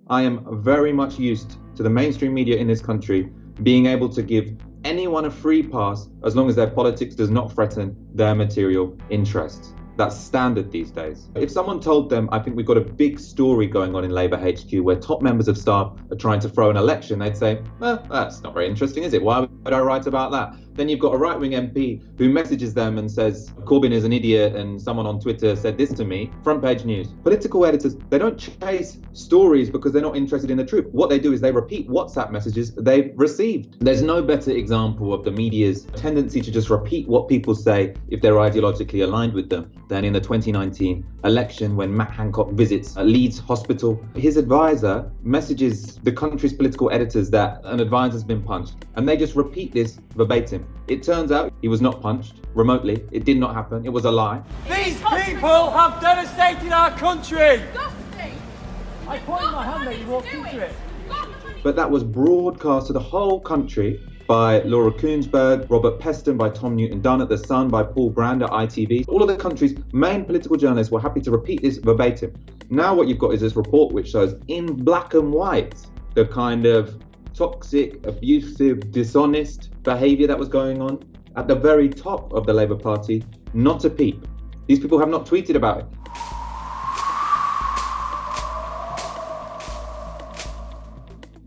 I am very much used to the mainstream media in this country being able to give anyone a free pass as long as their politics does not threaten their material interests. That's standard these days. If someone told them, I think we've got a big story going on in Labour HQ where top members of staff are trying to throw an election, they'd say, that's not very interesting, is it? Why would I write about that? Then you've got a right-wing MP who messages them and says, Corbyn is an idiot and someone on Twitter said this to me. Front page news. Political editors, they don't chase stories because they're not interested in the truth. What they do is they repeat WhatsApp messages they've received. There's no better example of the media's tendency to just repeat what people say if they're ideologically aligned with them than in the 2019 election when Matt Hancock visits Leeds Hospital. His advisor messages the country's political editors that an advisor's been punched, and they just repeat this verbatim. It turns out he was not punched remotely. It did not happen. It was a lie. These people have devastated our country. Disgusting. I pointed my hand there, you walked into it. But that was broadcast to the whole country by Laura Kuenssberg, Robert Peston, by Tom Newton-Dunn at The Sun, by Paul Brand at ITV. All of the country's main political journalists were happy to repeat this verbatim. Now what you've got is this report which shows in black and white the kind of toxic, abusive, dishonest behaviour that was going on at the very top of the Labour Party. Not a peep. These people have not tweeted about it.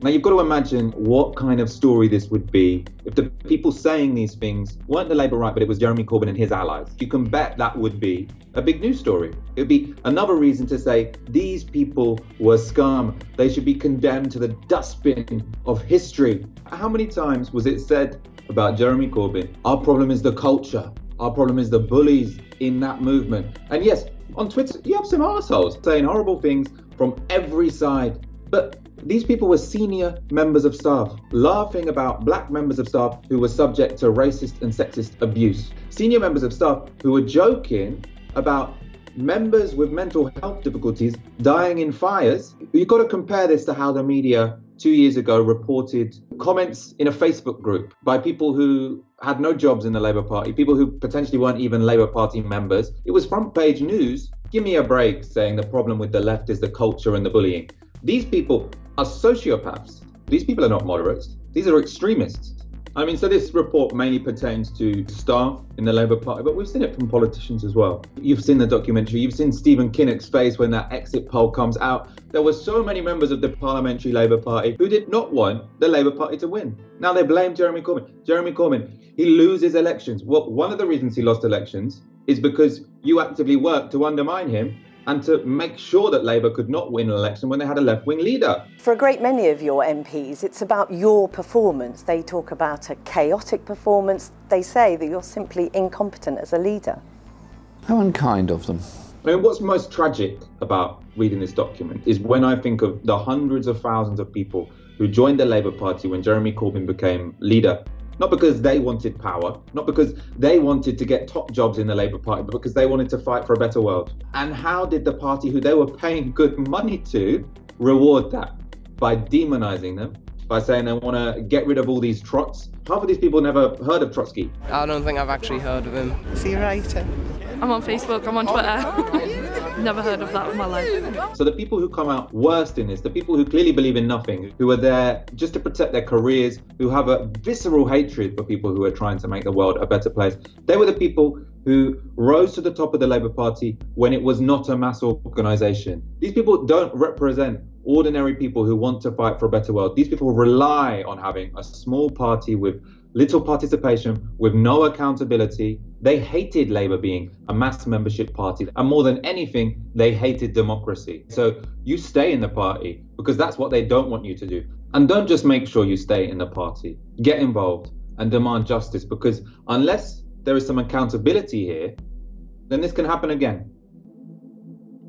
Now you've got to imagine what kind of story this would be if the people saying these things weren't the Labour right, but it was Jeremy Corbyn and his allies. You can bet that would be a big news story. It would be another reason to say these people were scum. They should be condemned to the dustbin of history. How many times was it said about Jeremy Corbyn, our problem is the culture, our problem is the bullies in that movement? And yes, on Twitter, you have some arseholes saying horrible things from every side. But these people were senior members of staff, laughing about black members of staff who were subject to racist and sexist abuse. Senior members of staff who were joking about members with mental health difficulties dying in fires. You've got to compare this to how the media 2 years ago reported comments in a Facebook group by people who had no jobs in the Labour Party, people who potentially weren't even Labour Party members. It was front page news. Give me a break, saying the problem with the left is the culture and the bullying. These people are sociopaths. These people are not moderates. These are extremists. I mean, so this report mainly pertains to staff in the Labour Party, but we've seen it from politicians as well. You've seen the documentary. You've seen Stephen Kinnock's face when that exit poll comes out. There were so many members of the Parliamentary Labour Party who did not want the Labour Party to win. Now they blame Jeremy Corbyn. Jeremy Corbyn, he loses elections. Well, one of the reasons he lost elections is because you actively worked to undermine him and to make sure that Labour could not win an election when they had a left-wing leader. For a great many of your MPs, it's about your performance. They talk about a chaotic performance. They say that you're simply incompetent as a leader. How unkind of them. I mean, what's most tragic about reading this document is when I think of the hundreds of thousands of people who joined the Labour Party when Jeremy Corbyn became leader. Not because they wanted power, not because they wanted to get top jobs in the Labour Party, but because they wanted to fight for a better world. And how did the party who they were paying good money to reward that? By demonising them, by saying they want to get rid of all these trots. Half of these people never heard of Trotsky. I don't think I've actually heard of him. Is he a writer? I'm on Facebook, I'm on Twitter. Never heard of that in my life. So the people who come out worst in this, the people who clearly believe in nothing, who are there just to protect their careers, who have a visceral hatred for people who are trying to make the world a better place, they were the people who rose to the top of the Labour Party when it was not a mass organisation. These people don't represent ordinary people who want to fight for a better world. These people rely on having a small party with little participation, with no accountability. They hated Labour being a mass membership party, and more than anything, they hated democracy. So you stay in the party because that's what they don't want you to do. And don't just make sure you stay in the party. Get involved and demand justice, because unless there is some accountability here, then this can happen again.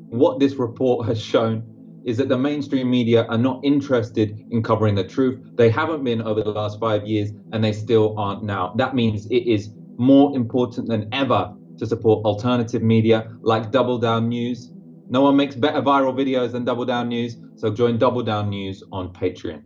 What this report has shown is that the mainstream media are not interested in covering the truth. They haven't been over the last 5 years, and they still aren't now. That means it is more important than ever to support alternative media like Double Down News. No one makes better viral videos than Double Down News, so join Double Down News on Patreon.